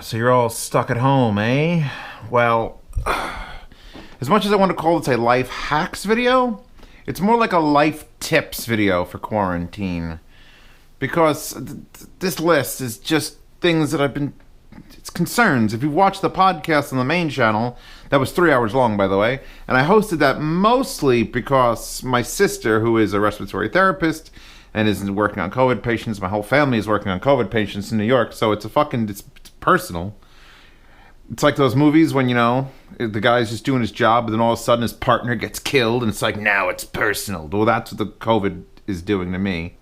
So you're all stuck at home, eh? Well, as much as I want to call this a life hacks video, it's more like a life tips video for quarantine. Because this list is just things that it's concerns. If you watch the podcast on the main channel, that was 3 hours long, by the way, and I hosted that mostly because my sister, who is a respiratory therapist and is working on COVID patients, my whole family is working on COVID patients in New York, so it's personal. It's like those movies when, the guy's just doing his job, and then all of a sudden his partner gets killed, and it's like, now it's personal. Well, that's what the COVID is doing to me.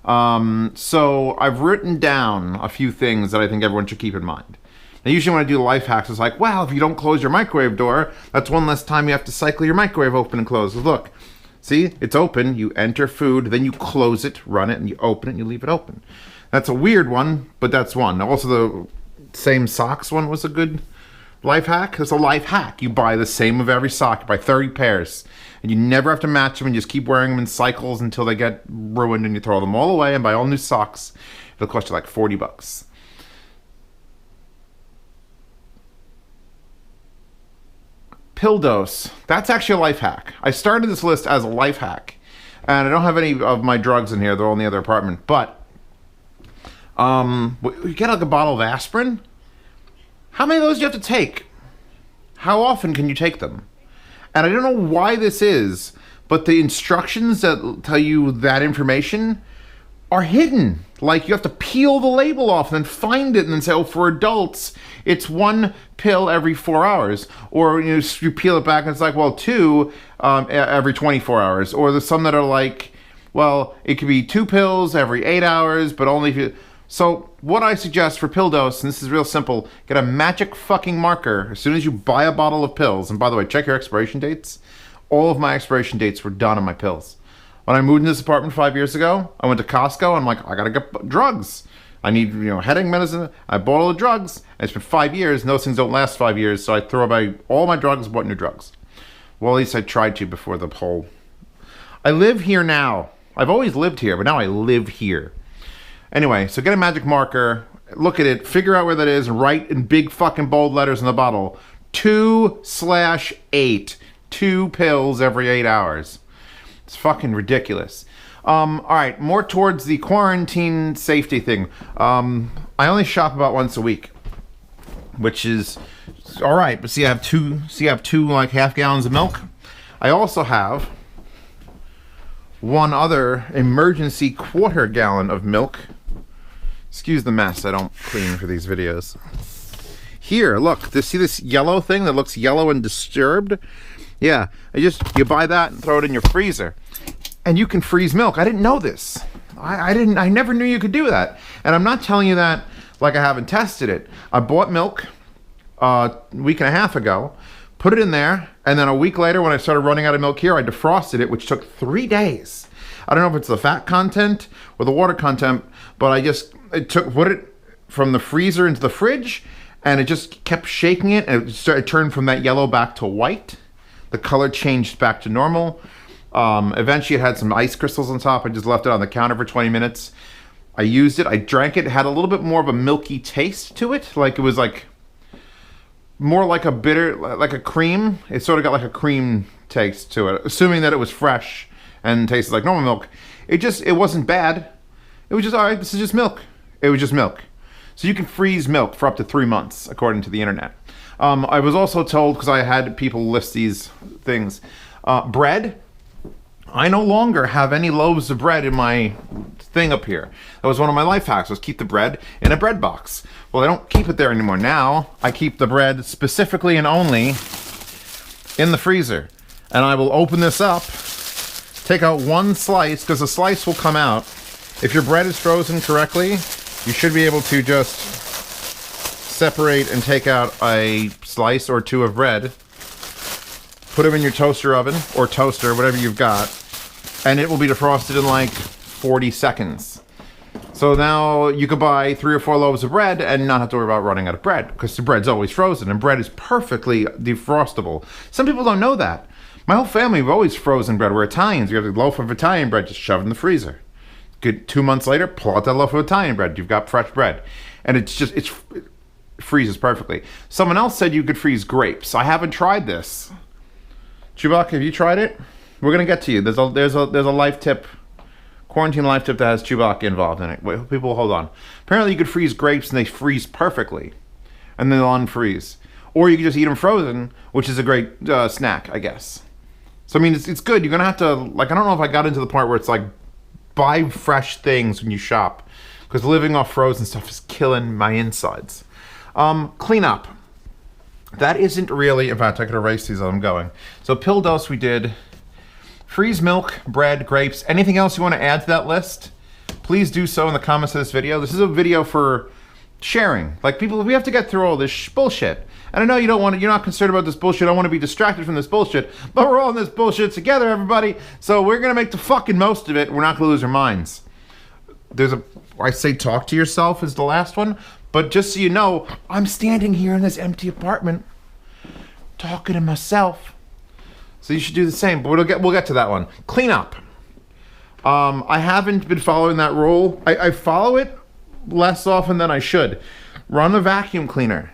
So I've written down a few things that I think everyone should keep in mind. Now, usually when I do the life hacks, it's like, well, if you don't close your microwave door, that's one less time you have to cycle your microwave open and close. Look, see, it's open. You enter food, then you close it, run it, and you open it, and you leave it open. That's a weird one, but that's one. Also, the same socks one was a good life hack. It's a life hack. You buy the same of every sock. You buy 30 pairs. And you never have to match them, and you just keep wearing them in cycles until they get ruined, and you throw them all away and buy all new socks. It'll cost you like $40. Pill dose. That's actually a life hack. I started this list as a life hack. And I don't have any of my drugs in here. They're all in the other apartment. But you get like a bottle of aspirin. How many of those do you have to take? How often can you take them? And I don't know why this is, but the instructions that tell you that information are hidden. Like, you have to peel the label off and then find it and then say, oh, for adults, it's 1 pill every 4 hours. Or you peel it back and it's like, well, 2 every 24 hours. Or there's some that are like, well, it could be 2 pills every 8 hours, but only if you... So what I suggest for pill dose, and this is real simple, get a magic fucking marker as soon as you buy a bottle of pills. And by the way, check your expiration dates. All of my expiration dates were done on my pills. When I moved into this apartment 5 years ago, I went to Costco and I'm like, I gotta get drugs. I need, headache medicine. I bought all the drugs. And it's been 5 years, and those things don't last 5 years, so I throw away all my drugs and bought new drugs. Well, at least I tried to before the whole... I live here now. I've always lived here, but now I live here. Anyway, so get a magic marker, look at it, figure out where that is, and write in big fucking bold letters in the bottle, 2/8, 2 pills every 8 hours. It's fucking ridiculous. All right, more towards the quarantine safety thing. I only shop about once a week, which is all right. But see, I have two like half gallons of milk. I also have one other emergency 1/4 gallon of milk. Excuse the mess, I don't clean for these videos. Here, look, see this yellow thing that looks yellow and disturbed? Yeah, you buy that and throw it in your freezer. And you can freeze milk. I didn't know this. I never knew you could do that. And I'm not telling you that like I haven't tested it. I bought milk a week and a half ago, put it in there, and then a week later when I started running out of milk here, I defrosted it, which took 3 days. I don't know if it's the fat content or the water content, but put it from the freezer into the fridge, and it just kept shaking it, and it turned from that yellow back to white. The color changed back to normal. Eventually it had some ice crystals on top. I just left it on the counter for 20 minutes. I used it, I drank it. It had a little bit more of a milky taste to it. Like it was like more like a bitter, like a cream. It sort of got like a cream taste to it, assuming that it was fresh and tasted like normal milk. It wasn't bad. It was just, all right, this is just milk. It was just milk. So you can freeze milk for up to 3 months, according to the internet. I was also told, because I had people list these things, bread. I no longer have any loaves of bread in my thing up here. That was one of my life hacks, was keep the bread in a bread box. Well, I don't keep it there anymore. Now, I keep the bread specifically and only in the freezer. And I will open this up, take out 1 slice, because the slice will come out. If your bread is frozen correctly, you should be able to just separate and take out a slice or 2 of bread, put them in your toaster oven, or toaster, whatever you've got, and it will be defrosted in like 40 seconds. So now you could buy 3 or 4 loaves of bread and not have to worry about running out of bread, because the bread's always frozen, and bread is perfectly defrostable. Some people don't know that. My whole family, we've always frozen bread. We're Italians. We have a loaf of Italian bread, just shove it in the freezer. Good, 2 months later, pull out that loaf of Italian bread. You've got fresh bread. And it's freezes perfectly. Someone else said you could freeze grapes. I haven't tried this. Chewbacca, have you tried it? We're gonna get to you. There's a life tip, quarantine life tip that has Chewbacca involved in it. Wait, people, hold on. Apparently, you could freeze grapes and they freeze perfectly, and then they'll unfreeze. Or you can just eat them frozen, which is a great snack, I guess. So I mean, it's good. You're gonna have to, like, I don't know if I got into the part where it's like buy fresh things when you shop, because living off frozen stuff is killing my insides. Clean up. That isn't really, in fact, I could erase these as I'm going. So pill dose we did. Freeze milk, bread, grapes. Anything else you want to add to that list? Please do so in the comments of this video. This is a video for sharing. Like, people, we have to get through all this bullshit. And I know you're not concerned about this bullshit. I don't want to be distracted from this bullshit. But we're all in this bullshit together, everybody. So we're going to make the fucking most of it. We're not going to lose our minds. I say talk to yourself is the last one. But just so you know, I'm standing here in this empty apartment talking to myself. So you should do the same, but we'll get to that one. Clean up. I haven't been following that rule. I follow it less often than I should. Run a vacuum cleaner.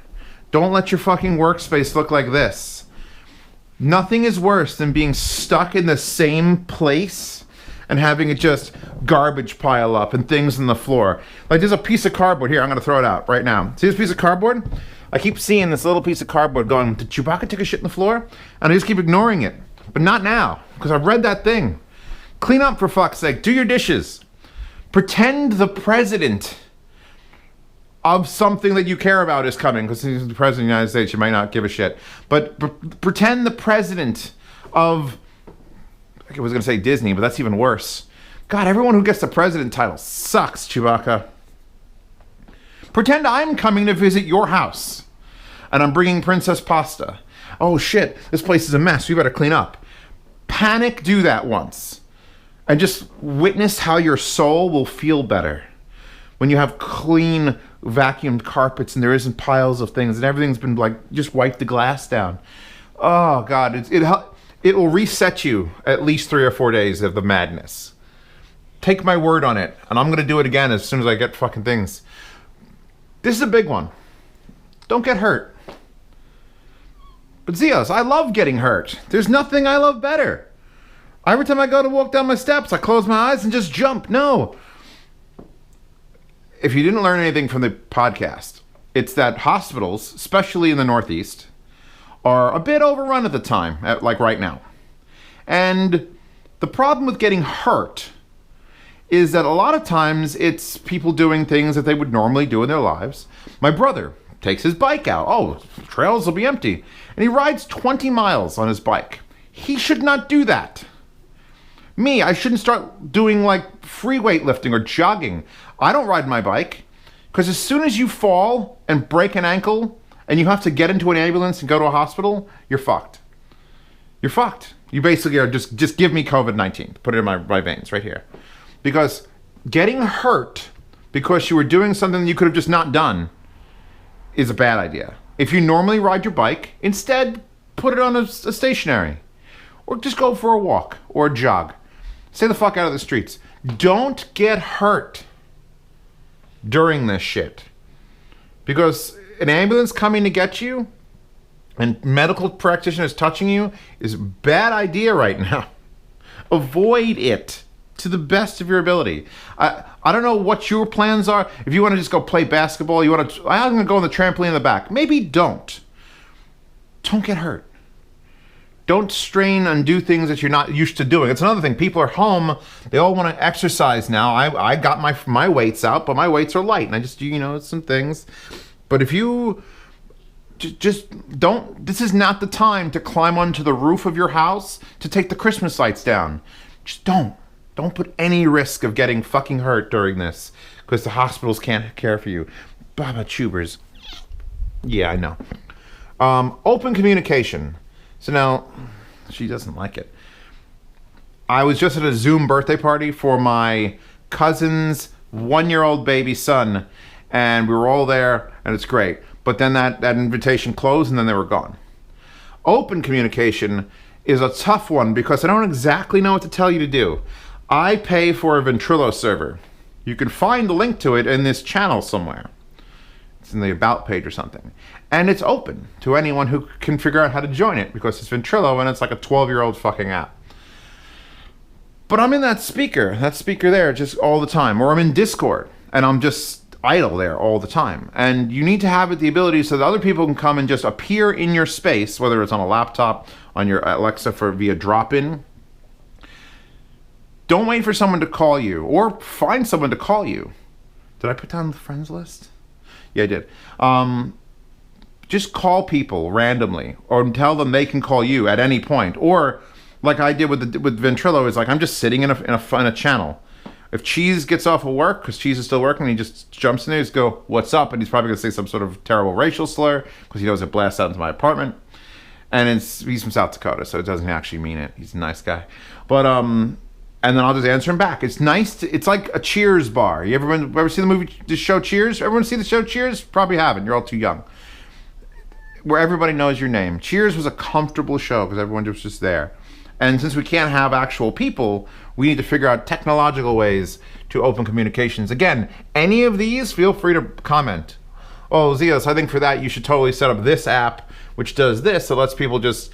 Don't let your fucking workspace look like this. Nothing is worse than being stuck in the same place and having it just garbage pile up and things on the floor. Like, there's a piece of cardboard here. I'm gonna throw it out right now. See this piece of cardboard? I keep seeing this little piece of cardboard going, did Chewbacca take a shit on the floor? And I just keep ignoring it. But not now, because I've read that thing. Clean up, for fuck's sake. Do your dishes. Pretend the president of something that you care about is coming, because he's the president of the United States. You might not give a shit. But pretend the president of, I was going to say Disney, but that's even worse. God, everyone who gets the president title sucks, Chewbacca. Pretend I'm coming to visit your house, and I'm bringing Princess Pasta. Oh shit, this place is a mess. We better clean up. Panic, do that once. And just witness how your soul will feel better when you have clean, vacuumed carpets and there isn't piles of things and everything's been, like, just wipe the glass down. Oh God, it will reset you at least 3 or 4 days of the madness. Take my word on it, and I'm gonna do it again as soon as I get fucking things. This is a big one. Don't get hurt. But Zeos, I love getting hurt. There's nothing I love better. Every time I go to walk down my steps, I close my eyes and just jump. No. If you didn't learn anything from the podcast, it's that hospitals, especially in the Northeast, are a bit overrun at the time, like right now. And the problem with getting hurt is that a lot of times it's people doing things that they would normally do in their lives. My brother takes his bike out. Oh, trails will be empty. And he rides 20 miles on his bike. He should not do that. Me, I shouldn't start doing, like, free weightlifting or jogging. I don't ride my bike, because as soon as you fall and break an ankle and you have to get into an ambulance and go to a hospital, you're fucked. You're fucked. You basically are just give me COVID-19. Put it in my veins right here. Because getting hurt because you were doing something you could have just not done is a bad idea. If you normally ride your bike, instead put it on a stationary. Or just go for a walk or a jog. Stay the fuck out of the streets. Don't get hurt during this shit. Because an ambulance coming to get you and medical practitioners touching you is a bad idea right now. Avoid it to the best of your ability. I don't know what your plans are. If you want to just go play basketball, I'm going to go on the trampoline in the back. Maybe don't. Don't get hurt. Don't strain and do things that you're not used to doing. It's another thing. People are home. They all want to exercise now. I got my weights out, but my weights are light. And I just do, some things. But if you just don't, this is not the time to climb onto the roof of your house to take the Christmas lights down. Just don't. Don't put any risk of getting fucking hurt during this, because the hospitals can't care for you. Baba Tubers. Yeah, I know. Open communication. So now, she doesn't like it. I was just at a Zoom birthday party for my cousin's 1-year-old baby son, and we were all there, and it's great. But then that invitation closed, and then they were gone. Open communication is a tough one, because I don't exactly know what to tell you to do. I pay for a Ventrilo server. You can find the link to it in this channel somewhere. It's in the About page or something. And it's open to anyone who can figure out how to join it because it's Ventrilo and it's like a 12-year-old fucking app. But I'm in that speaker there just all the time. Or I'm in Discord and I'm just idle there all the time. And you need to have the ability so that other people can come and just appear in your space, whether it's on a laptop, on your Alexa via drop-in. Don't wait for someone to call you or find someone to call you. Did I put down the friends list? Yeah, I did. Just call people randomly or tell them they can call you at any point. Or like I did with Ventrilo, is like I'm just sitting in a channel. If Cheese gets off of work, because Cheese is still working, he just jumps in there, he's go, what's up? And he's probably going to say some sort of terrible racial slur because he knows it blasts out into my apartment. And he's from South Dakota, so it doesn't actually mean it. He's a nice guy. But, and then I'll just answer him back. It's nice. It's like a Cheers bar. You ever see the show Cheers? Everyone see the show Cheers? Probably haven't. You're all too young. Where everybody knows your name. Cheers was a comfortable show because everyone was just there. And since we can't have actual people, we need to figure out technological ways to open communications. Again, any of these, feel free to comment. Oh, Zeos, I think for that you should totally set up this app, which does this. It lets people just,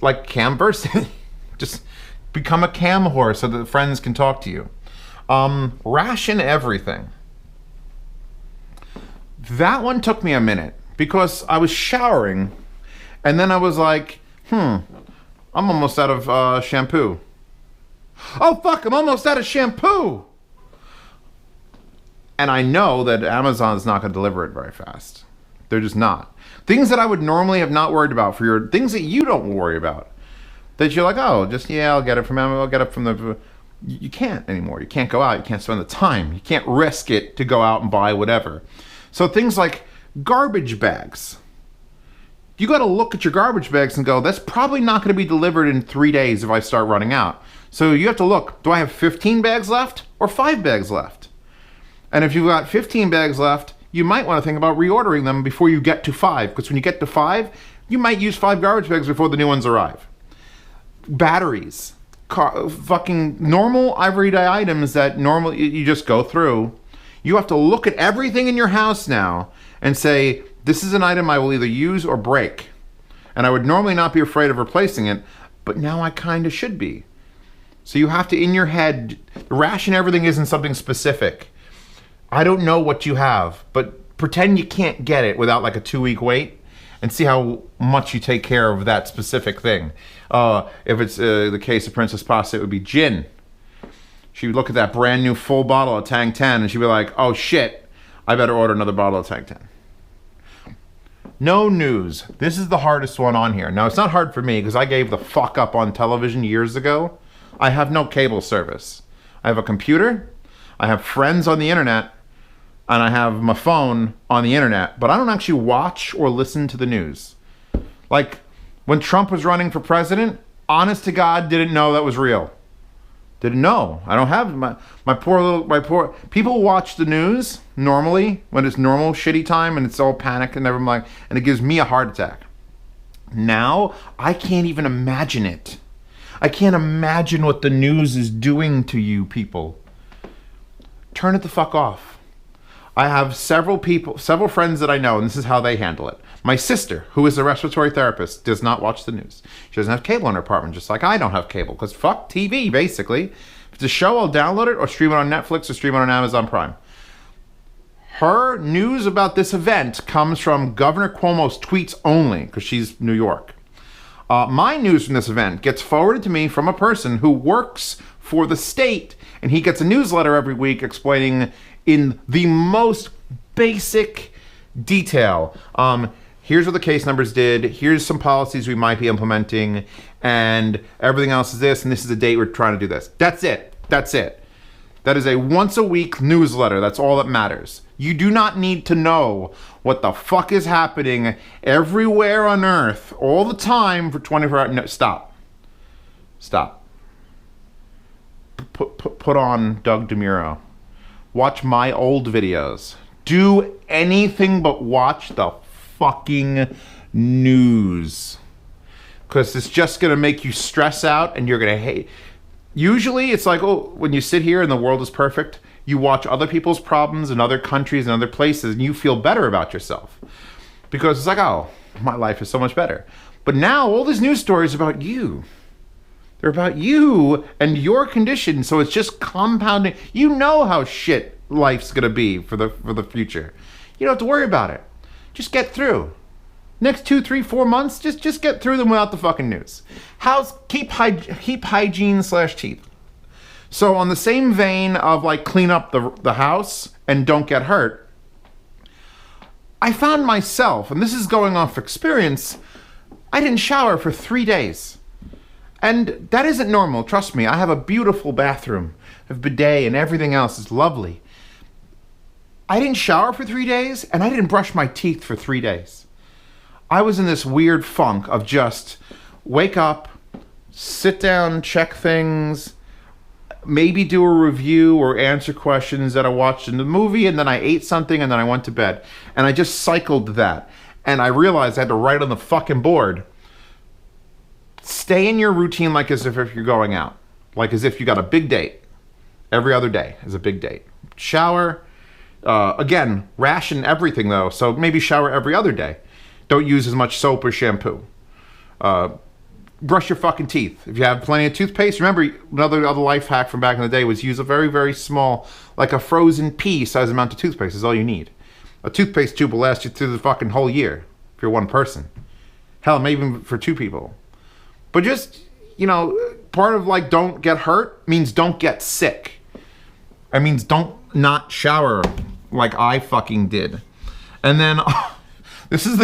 like Camverse, just become a cam whore so that friends can talk to you. Ration Everything. That one took me a minute because I was showering and then I was like, I'm almost out of shampoo. Oh, fuck, I'm almost out of shampoo. And I know that Amazon's not going to deliver it very fast. They're just not. Things that I would normally have not worried about for your things that you don't worry about. That you're like, oh, I'll get it from Amazon. I'll get it from the... You can't anymore. You can't go out. You can't spend the time. You can't risk it to go out and buy whatever. So things like garbage bags. You got to look at your garbage bags and go, that's probably not going to be delivered in 3 days if I start running out. So you have to look, do I have 15 bags left or 5 bags left? And if you've got 15 bags left, you might want to think about reordering them before you get to 5. Because when you get to 5, you might use 5 garbage bags before the new ones arrive. Batteries. Fucking normal everyday items that normally you just go through. You have to look at everything in your house now and say, this is an item I will either use or break. And I would normally not be afraid of replacing it, but now I kind of should be. So you have to, in your head, Ration Everything isn't something specific. I don't know what you have, but pretend you can't get it without like a 2-week wait and see how much you take care of that specific thing. If it's the case of Princess Pasta, it would be gin. She would look at that brand new full bottle of Tang 10 and she'd be like, oh shit, I better order another bottle of Tang 10. No news. This is the hardest one on here. Now, it's not hard for me because I gave the fuck up on television years ago. I have no cable service. I have a computer, I have friends on the internet, and I have my phone on the internet, but I don't actually watch or listen to the news. Like, when Trump was running for president, honest to God, didn't know that was real. Didn't know. I don't have my poor people watch the news normally when it's normal shitty time and it's all panic and everything like, and it gives me a heart attack. Now I can't even imagine it. I can't imagine what the news is doing to you people. Turn it the fuck off. I have several friends that I know, and this is how they handle it. My sister, who is a respiratory therapist, does not watch the news. She doesn't have cable in her apartment, just like I don't have cable, because fuck TV, basically. If it's a show, I'll download it or stream it on Netflix or stream it on Amazon Prime. Her news about this event comes from Governor Cuomo's tweets only, because she's New York. My news from this event gets forwarded to me from a person who works for the state, and he gets a newsletter every week explaining in the most basic detail. Here's what the case numbers did. Here's some policies we might be implementing, and everything else is this, and this is the date we're trying to do this. That's it. That's it. That is a once a week newsletter. That's all that matters. You do not need to know what the fuck is happening everywhere on Earth all the time for 24 hours. No, stop. Stop. Put on Doug DeMuro. Watch my old videos. Do anything but watch the fucking news. Because it's just going to make you stress out and you're going to hate. Usually it's like, oh, when you sit here and the world is perfect, You watch other people's problems in other countries and other places, and you feel better about yourself. Because it's like, oh, my life is so much better. But now all these news stories are about you. They're about you and your condition, so it's just compounding. You know how shit life's gonna be for the future. You don't have to worry about it. Just get through. Next 2, 3, 4 months, just get through them without the fucking news. Keep hygiene/teeth. So on the same vein of like clean up the house and don't get hurt, I found myself, and this is going off experience, I didn't shower for 3 days. And that isn't normal, trust me. I have a beautiful bathroom, I have bidet and everything else is lovely. I didn't shower for 3 days, and I didn't brush my teeth for 3 days. I was in this weird funk of just wake up, sit down, check things, maybe do a review or answer questions that I watched in the movie, and then I ate something, and then I went to bed. And I just cycled that. And I realized I had to write on the fucking board, stay in your routine like as if you're going out. Like as if you got a big date. Every other day is a big date. Shower. Again, ration everything though, so maybe shower every other day. Don't use as much soap or shampoo. Brush your fucking teeth. If you have plenty of toothpaste, remember another life hack from back in the day was use a very, very small, like a frozen pea size amount of toothpaste is all you need. A toothpaste tube will last you through the fucking whole year if you're one person. Hell, maybe even for 2 people. But just, part of like don't get hurt means don't get sick. It means don't not shower like I fucking did. And then, this is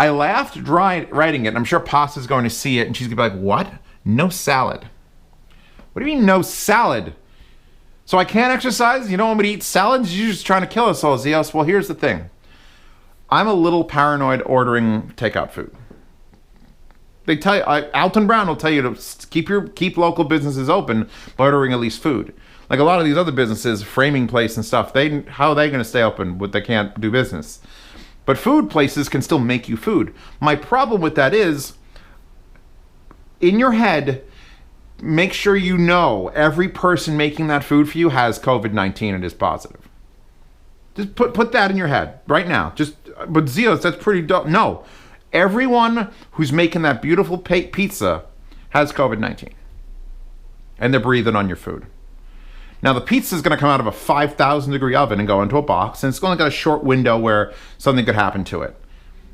I laughed writing it. I'm sure Pasta's going to see it and she's going to be like, what? No salad. What do you mean no salad? So I can't exercise? You don't want me to eat salads? You're just trying to kill us all, Zeos. Well, here's the thing. I'm a little paranoid ordering takeout food. They tell you, Alton Brown will tell you to keep local businesses open by ordering at least food. Like a lot of these other businesses, framing place and stuff, how are they going to stay open when they can't do business? But food places can still make you food. My problem with that is, in your head, make sure you know every person making that food for you has COVID-19 and is positive. Just put that in your head right now. But Zeos, that's pretty dope. No. Everyone who's making that beautiful pizza has COVID-19. And they're breathing on your food. Now, the pizza is going to come out of a 5,000 degree oven and go into a box, and it's only got a short window where something could happen to it.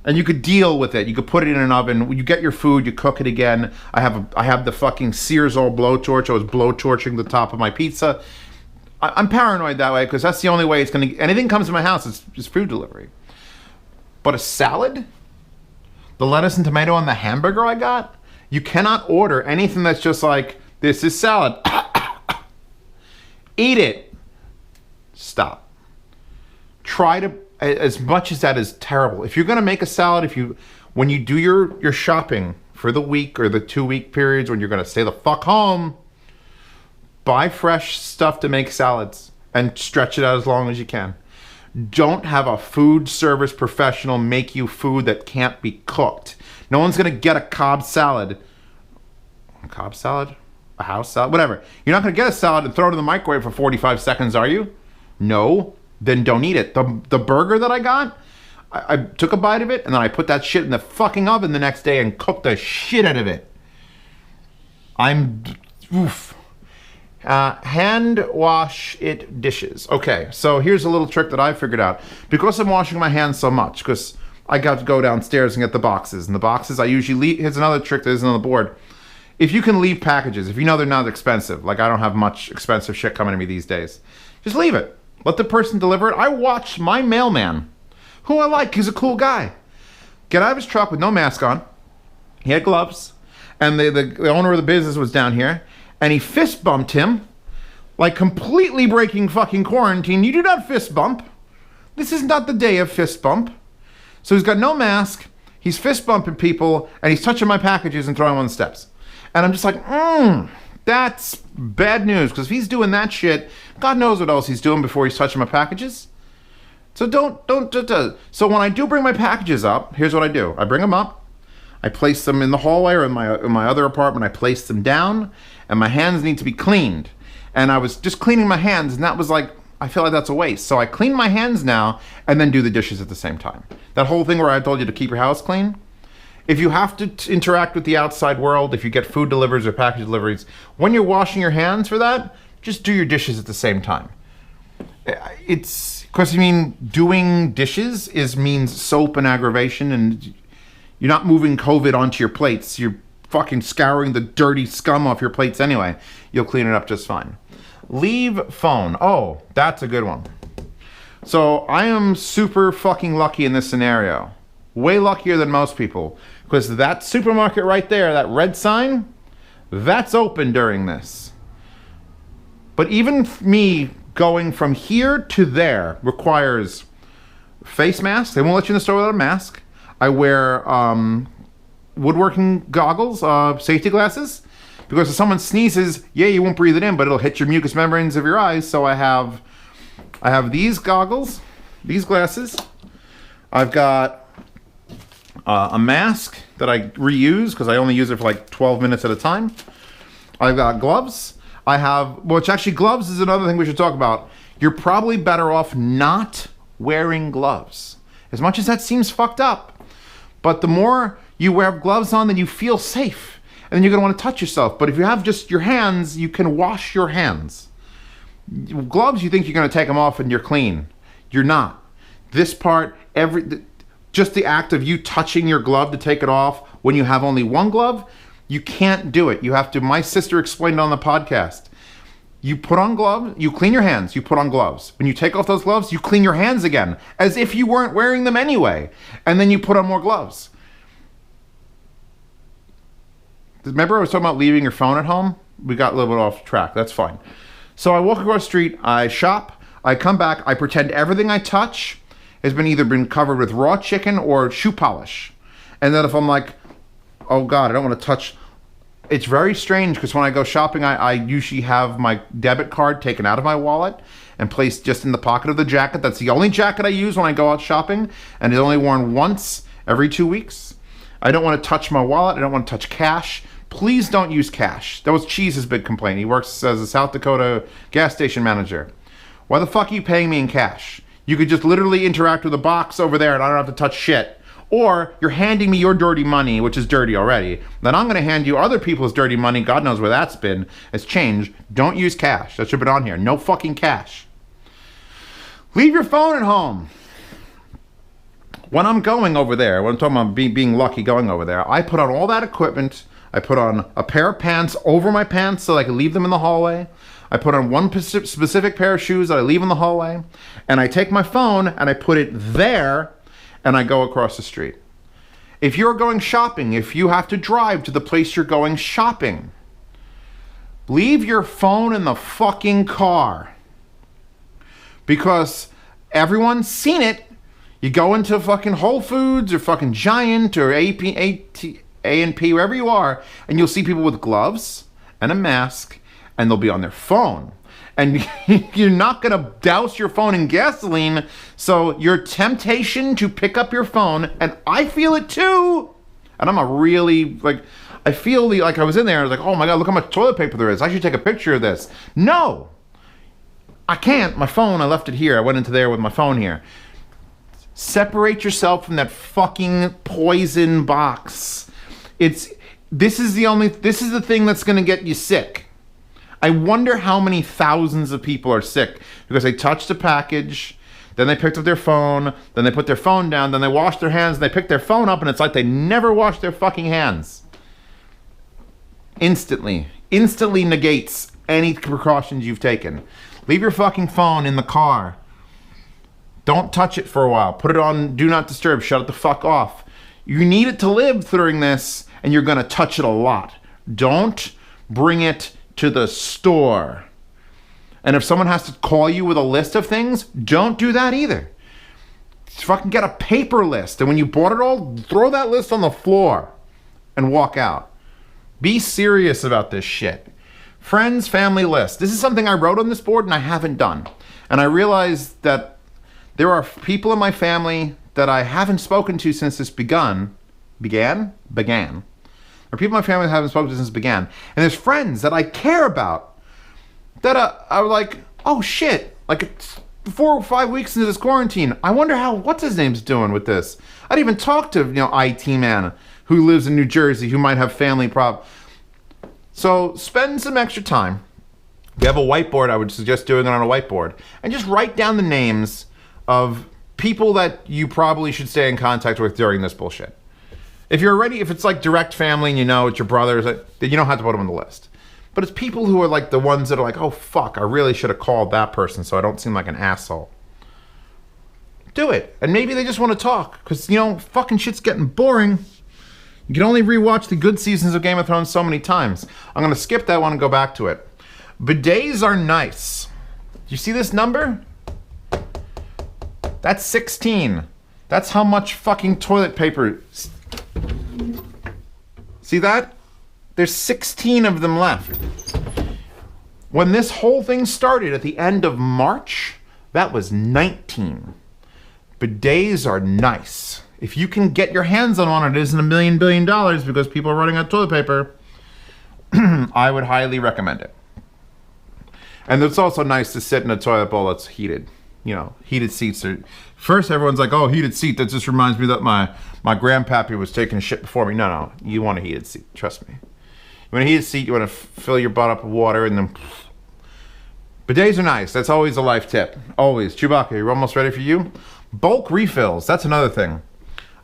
And you could deal with it. You could put it in an oven. When you get your food, you cook it again. I have the fucking Searsall blowtorch. I was blowtorching the top of my pizza. I'm paranoid that way because that's the only way it's going to... Anything comes to my house, it's just food delivery. But a salad? The lettuce and tomato on the hamburger I got? You cannot order anything that's just like, this is salad. Eat it. Stop. Try to, as much as that is terrible, if you're going to make a salad, when you do your shopping for the week or the 2-week periods when you're going to stay the fuck home, buy fresh stuff to make salads and stretch it out as long as you can. Don't have a food service professional make you food that can't be cooked. No one's going to get a Cobb salad. A Cobb salad? A house salad? Whatever. You're not going to get a salad and throw it in the microwave for 45 seconds, are you? No. Then don't eat it. The burger that I got, I took a bite of it, and then I put that shit in the fucking oven the next day and cooked the shit out of it. Oof. Hand wash it dishes. Okay, so here's a little trick that I figured out. Because I'm washing my hands so much, because I got to go downstairs and get the boxes. And the boxes I usually leave. Here's another trick that isn't on the board. If you can leave packages, if you know they're not expensive, like I don't have much expensive shit coming to me these days, just leave it. Let the person deliver it. I watched my mailman, who I like, he's a cool guy, get out of his truck with no mask on. He had gloves, and the owner of the business was down here, and he fist bumped him, like completely breaking fucking quarantine. You do not fist bump. This is not the day of fist bump. So he's got no mask, he's fist bumping people, and he's touching my packages and throwing them on the steps. And I'm just like, that's bad news, because if he's doing that shit, God knows what else he's doing before he's touching my packages. So don't. So when I do bring my packages up, here's what I do. I bring them up, I place them in the hallway or in my other apartment, I place them down, and my hands need to be cleaned. And I was just cleaning my hands, and that was like, I feel like that's a waste. So I clean my hands now and then do the dishes at the same time. That whole thing where I told you to keep your house clean. If you have to interact with the outside world, if you get food deliveries or package deliveries, when you're washing your hands for that, just do your dishes at the same time. It's because, I mean, doing dishes means soap and aggravation, and you're not moving COVID onto your plates. You're fucking scouring the dirty scum off your plates anyway. You'll clean it up just fine. Leave phone. Oh, that's a good one. So I am super fucking lucky in this scenario. Way luckier than most people. Because that supermarket right there, that red sign, that's open during this. But even me going from here to there requires face masks. They won't let you in the store without a mask. I wear woodworking goggles, safety glasses. Because if someone sneezes, yeah, you won't breathe it in, but it'll hit your mucous membranes of your eyes. So I have these goggles, these glasses. I've got a mask that I reuse because I only use it for like 12 minutes at a time. I've got gloves. Which actually gloves is another thing we should talk about. You're probably better off not wearing gloves. As much as that seems fucked up. But the more you wear gloves on, then you feel safe. And then you're going to want to touch yourself. But if you have just your hands, you can wash your hands. Gloves, you think you're going to take them off and you're clean. You're not. This part, just the act of you touching your glove to take it off when you have only one glove, you can't do it. You have to, my sister explained it on the podcast. You put on gloves, you clean your hands, you put on gloves. When you take off those gloves, you clean your hands again, as if you weren't wearing them anyway. And then you put on more gloves. Remember I was talking about leaving your phone at home? We got a little bit off track, that's fine. So I walk across the street, I shop, I come back, I pretend everything I touch has either been covered with raw chicken or shoe polish. And then if I'm like, oh God, I don't want to touch. It's very strange because when I go shopping, I usually have my debit card taken out of my wallet and placed just in the pocket of the jacket. That's the only jacket I use when I go out shopping, and it's only worn once every 2 weeks. I don't want to touch my wallet. I don't want to touch cash. Please don't use cash. That was Cheese's big complaint. He works as a South Dakota gas station manager. Why the fuck are you paying me in cash? You could just literally interact with a box over there and I don't have to touch shit. Or you're handing me your dirty money, which is dirty already. Then I'm going to hand you other people's dirty money. God knows where that's been. It's changed. Don't use cash. That should have been on here. No fucking cash. Leave your phone at home. When I'm going over there, when I'm talking about being lucky going over there, I put on all that equipment. I put on a pair of pants over my pants so I can leave them in the hallway. I put on one specific pair of shoes that I leave in the hallway. And I take my phone and I put it there and I go across the street. If you're going shopping, if you have to drive to the place you're going shopping, leave your phone in the fucking car. Because everyone's seen it. You go into fucking Whole Foods or fucking Giant or A&P, wherever you are, and you'll see people with gloves and a mask, and they'll be on their phone. And you're not going to douse your phone in gasoline, so your temptation to pick up your phone, and I feel it too, and I'm a really, I feel like I was in there, and I was like, oh my God, look how much toilet paper there is. I should take a picture of this. No, I can't. My phone, I left it here. I went into there with my phone here. Separate yourself from that fucking poison box. This is the thing that's going to get you sick. I wonder how many thousands of people are sick because they touched a package, then they picked up their phone, then they put their phone down, then they washed their hands, and they picked their phone up, and it's like they never washed their fucking hands. Instantly negates any precautions you've taken. Leave your fucking phone in the car. Don't touch it for a while. Put it on Do Not Disturb. Shut it the fuck off. You need it to live during this, and you're going to touch it a lot. Don't bring it to the store. And if someone has to call you with a list of things, don't do that either. Fucking get a paper list, and when you bought it all, throw that list on the floor and walk out. Be serious about this shit. Friends, family list. This is something I wrote on this board and I haven't done. And I realized that there are people in my family that I haven't spoken to since this began. There are people in my family that I haven't spoken to since it began. And there's friends that I care about that I was like, oh shit, like 4 or 5 weeks into this quarantine, I wonder how what's his name's doing with this. I'd even talk to IT man who lives in New Jersey who might have family problems. So spend some extra time. If you have a whiteboard, I would suggest doing it on a whiteboard and just write down the names of people that you probably should stay in contact with during this bullshit. If it's like direct family and it's your brothers, then you don't have to put them on the list. But it's people who are like the ones that are like, oh fuck, I really should have called that person so I don't seem like an asshole. Do it. And maybe they just want to talk because, fucking shit's getting boring. You can only rewatch the good seasons of Game of Thrones so many times. I'm going to skip that one and go back to it. Bidets are nice. Do you see this number? That's 16. That's how much fucking toilet paper. See that? There's 16 of them left. When this whole thing started at the end of March, that was 19. Bidets are nice. If you can get your hands on one, it isn't $1 billion because people are running out of toilet paper. I would highly recommend it. And it's also nice to sit in a toilet bowl that's heated. Heated seats are... First, everyone's like, oh, heated seat. That just reminds me that my grandpappy was taking a shit before me. No. You want a heated seat. Trust me. You want a heated seat, you want to fill your butt up with water and then... Bidets are nice. That's always a life tip. Always. Chewbacca, you're almost ready for you? Bulk refills. That's another thing.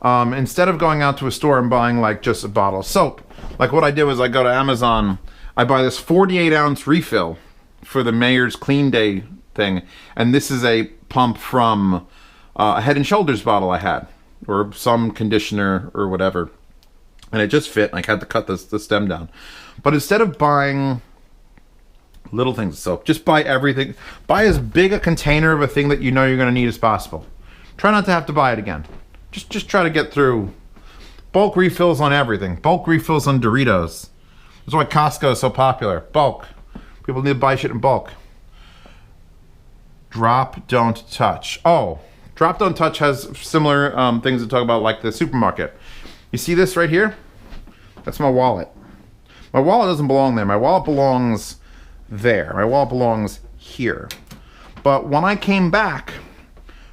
Instead of going out to a store and buying like just a bottle of soap, like what I did was I go to Amazon, I buy this 48-ounce refill for the Mayor's Clean Day thing, and this is a pump from a Head & Shoulders bottle I had, or some conditioner or whatever, and it just fit, and I had to cut the stem down. But instead of buying little things of soap, just buy everything. Buy as big a container of a thing that you're going to need as possible. Try not to have to buy it again. Just try to get through. Bulk refills on everything. Bulk refills on Doritos. That's why Costco is so popular. Bulk. People need to buy shit in bulk. Drop, don't touch. Oh, drop, don't touch has similar things to talk about, like the supermarket. You see this right here? That's my wallet. My wallet doesn't belong there. My wallet belongs there. My wallet belongs here. But when I came back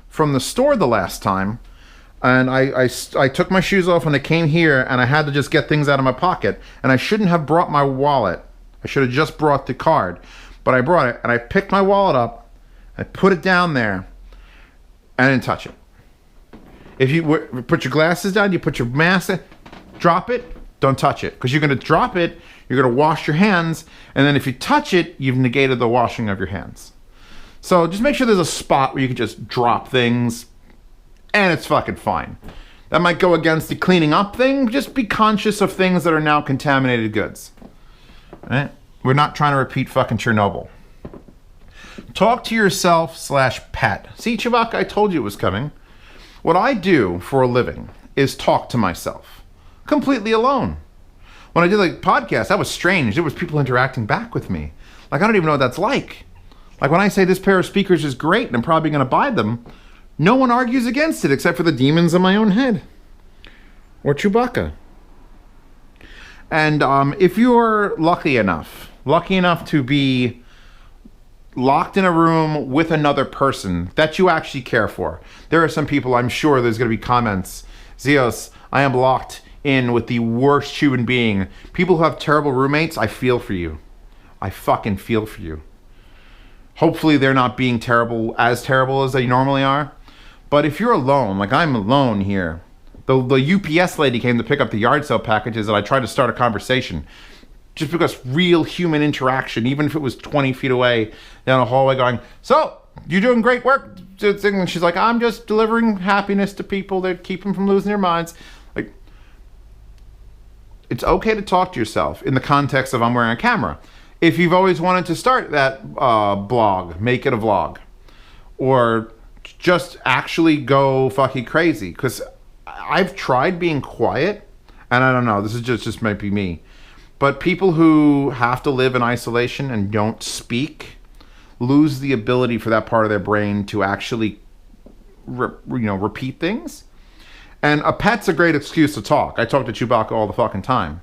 from the store the last time, and I took my shoes off and I came here and I had to just get things out of my pocket, and I shouldn't have brought my wallet. I should have just brought the card, but I brought it and I picked my wallet up, I put it down there, and I didn't touch it. If you put your glasses down, you put your mask in, drop it, don't touch it, because you're going to drop it, you're going to wash your hands, and then if you touch it, you've negated the washing of your hands. So just make sure there's a spot where you can just drop things, and it's fucking fine. That might go against the cleaning up thing. Just be conscious of things that are now contaminated goods. Right? We're not trying to repeat fucking Chernobyl. Talk to yourself/pet. See, Chewbacca, I told you it was coming. What I do for a living is talk to myself. Completely alone. When I did the podcast, that was strange. There was people interacting back with me. Like, I don't even know what that's like. Like, when I say this pair of speakers is great and I'm probably going to buy them, no one argues against it except for the demons in my own head. Or Chewbacca. And if you're lucky enough to be locked in a room with another person that you actually care for. There are some people, I'm sure there's going to be comments. Zeos, I am locked in with the worst human being. People who have terrible roommates, I feel for you. I fucking feel for you. Hopefully they're not being as terrible as they normally are. But if you're alone, like I'm alone here, the UPS lady came to pick up the yard sale packages and I tried to start a conversation. Just because real human interaction, even if it was 20 feet away down a hallway going, so, you're doing great work. And she's like, I'm just delivering happiness to people that keep them from losing their minds. Like, it's okay to talk to yourself in the context of I'm wearing a camera. If you've always wanted to start that blog, make it a vlog. Or just actually go fucking crazy. Because I've tried being quiet, and I don't know, this is just might be me. But people who have to live in isolation and don't speak lose the ability for that part of their brain to actually, repeat things. And a pet's a great excuse to talk. I talk to Chewbacca all the fucking time.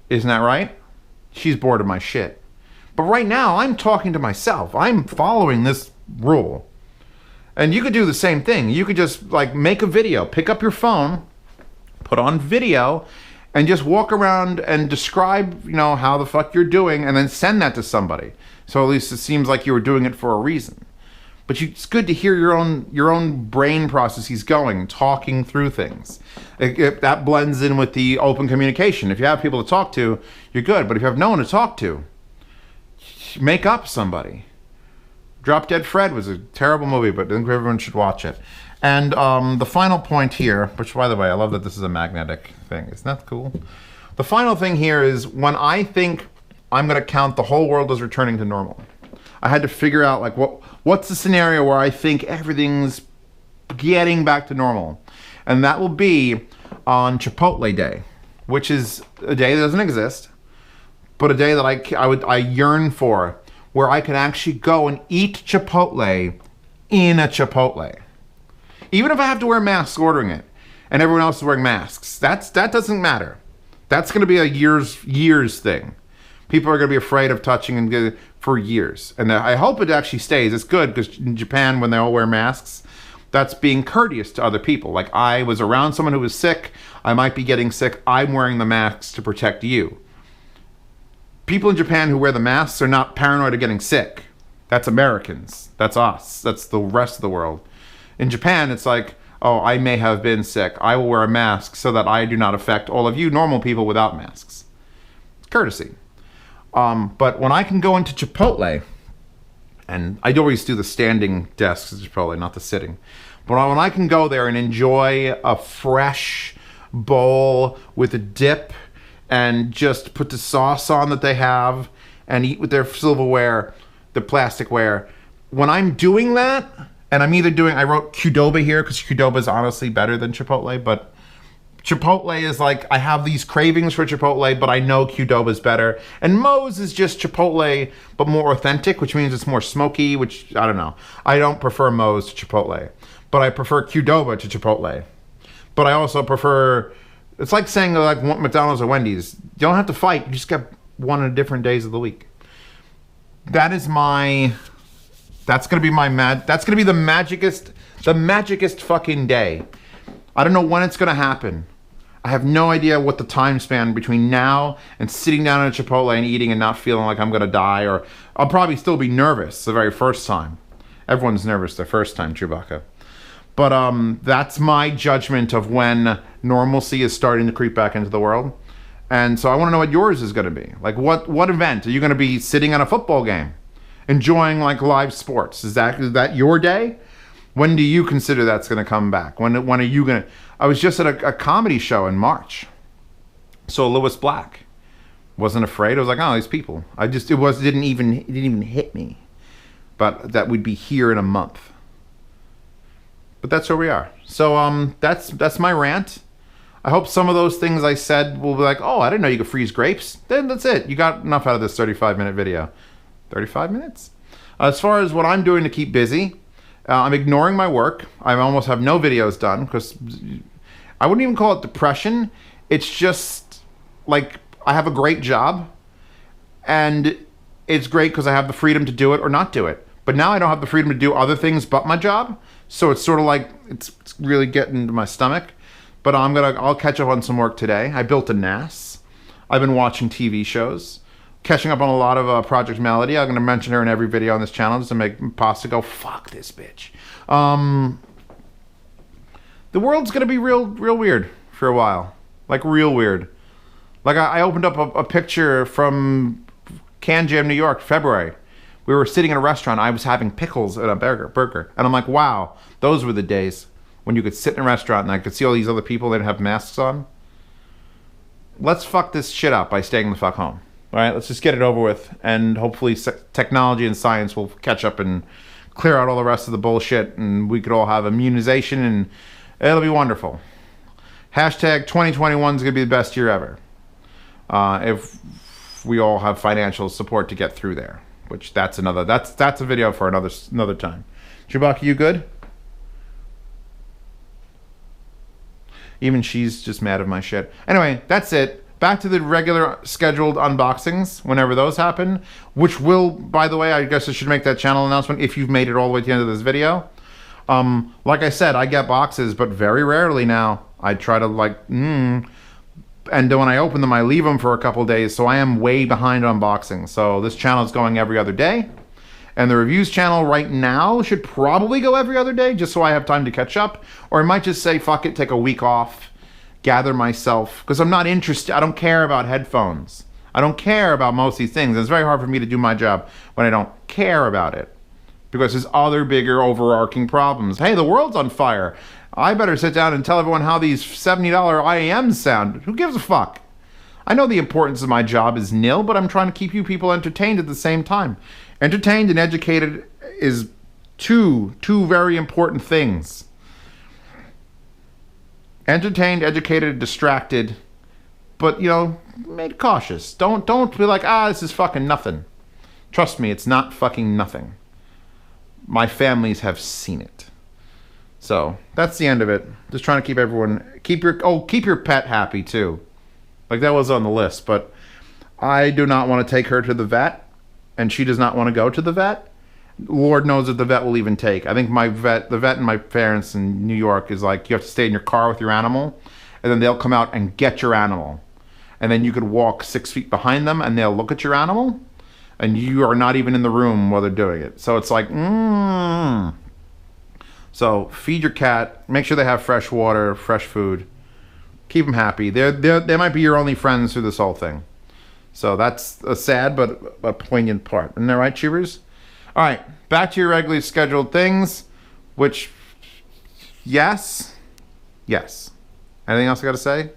Isn't that right? She's bored of my shit. But right now, I'm talking to myself. I'm following this rule. And you could do the same thing. You could just like make a video, pick up your phone, put on video, and just walk around and describe, you know, how the fuck you're doing, and then send that to somebody. So at least it seems like you were doing it for a reason. But it's good to hear your own brain processes going, talking through things. That blends in with the open communication. If you have people to talk to, you're good. But if you have no one to talk to, make up somebody. Drop Dead Fred was a terrible movie, but I think everyone should watch it. And the final point here, which, by the way, I love that this is a magnetic thing. Isn't that cool? The final thing here is when I think I'm going to count the whole world as returning to normal, I had to figure out, like, what's the scenario where I think everything's getting back to normal? And that will be on Chipotle Day, which is a day that doesn't exist, but a day that I yearn for, where I can actually go and eat Chipotle in a Chipotle. Even if I have to wear masks ordering it, and everyone else is wearing masks, that doesn't matter. That's going to be a years thing. People are going to be afraid of touching and for years. And I hope it actually stays. It's good because in Japan, when they all wear masks, that's being courteous to other people. Like, I was around someone who was sick. I might be getting sick. I'm wearing the masks to protect you. People in Japan who wear the masks are not paranoid of getting sick. That's Americans. That's us. That's the rest of the world. In Japan, it's like, oh, I may have been sick. I will wear a mask so that I do not affect all of you normal people without masks. It's courtesy. But when I can go into Chipotle, and I always do the standing desks at Chipotle, not the sitting. But when I can go there and enjoy a fresh bowl with a dip and just put the sauce on that they have and eat with their silverware, the plasticware, when I'm doing that, and I'm either doing, I wrote Qdoba here because Qdoba is honestly better than Chipotle, but Chipotle is like, I have these cravings for Chipotle, but I know Qdoba is better. And Moe's is just Chipotle, but more authentic, which means it's more smoky, which, I don't know. I don't prefer Moe's to Chipotle, but I prefer Qdoba to Chipotle. But I also prefer, it's like saying like McDonald's or Wendy's. You don't have to fight, you just get one on different days of the week. That is my, that's going to be my that's going to be the magicest fucking day. I don't know when it's going to happen. I have no idea what the time span between now and sitting down at a Chipotle and eating and not feeling like I'm going to die, or I'll probably still be nervous the very first time. Everyone's nervous the first time, Chewbacca. But that's my judgment of when normalcy is starting to creep back into the world. And so I want to know what yours is going to be. Like, what event? Are you going to be sitting at a football game, enjoying like live sports? Is that your day? When do you consider that's going to come back? When are you going to... I was just at a comedy show in March. So Lewis Black. Wasn't afraid. I was like, oh, these people. It didn't even hit me. But that would be here in a month. But that's where we are. So that's my rant. I hope some of those things I said will be like, oh, I didn't know you could freeze grapes. Then that's it. You got enough out of this 35-minute video. 35 minutes? As far as what I'm doing to keep busy, I'm ignoring my work. I almost have no videos done because I wouldn't even call it depression. It's just like I have a great job and it's great because I have the freedom to do it or not do it. But now I don't have the freedom to do other things but my job. So it's sort of like it's really getting to my stomach. But I'll catch up on some work today. I built a NAS. I've been watching TV shows. Catching up on a lot of Projekt Melody. I'm going to mention her in every video on this channel just to make Pasta go, fuck this bitch. The world's going to be real weird for a while. Like, real weird. Like, I opened up a picture from Can Jam, New York, February. We were sitting in a restaurant. I was having pickles at a burger. And I'm like, wow, those were the days when you could sit in a restaurant and I could see all these other people that have masks on. Let's fuck this shit up by staying the fuck home. All right, let's just get it over with, and hopefully technology and science will catch up and clear out all the rest of the bullshit, and we could all have immunization, and it'll be wonderful. Hashtag 2021 is going to be the best year ever. If we all have financial support to get through there, which that's a video for another time. Chewbacca, you good? Even she's just mad at my shit. Anyway, that's it. back to the regular scheduled unboxings whenever those happen, which will, by the way, I guess I should make that channel announcement if you've made it all the way to the end of this video. Like I said, I get boxes, but very rarely now. I try to and when I open them, I leave them for a couple days, so I am way behind on unboxing. So this channel is going every other day, and the reviews channel right now should probably go every other day, just so I have time to catch up. Or I might just say, fuck it, take a week off, gather myself, because I'm not interested. I don't care about headphones. I don't care about most of these things. It's very hard for me to do my job when I don't care about it, because there's other bigger overarching problems. Hey, the world's on fire. I better sit down and tell everyone how these $70 IAMs sound. Who gives a fuck? I know the importance of my job is nil, but I'm trying to keep you people entertained at the same time. Entertained and educated is two very important things. Entertained, educated, distracted, but, you know, made cautious. Don't be like, this is fucking nothing. Trust me, it's not fucking nothing. My families have seen it. So that's the end of it. Just trying to keep everyone, keep your pet happy too. Like, that was on the list, but I do not want to take her to the vet, and she does not want to go to the vet. Lord knows if the vet will even take. I think the vet and my parents in New York is like, you have to stay in your car with your animal, and then they'll come out and get your animal. And then you could walk 6 feet behind them, and they'll look at your animal, and you are not even in the room while they're doing it. So it's like, So feed your cat. Make sure they have fresh water, fresh food. Keep them happy. They might be your only friends through this whole thing. So that's a sad but a poignant part. Isn't that right, Cheevers? All right, back to your regularly scheduled things, which, yes. Anything else I got to say?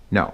No.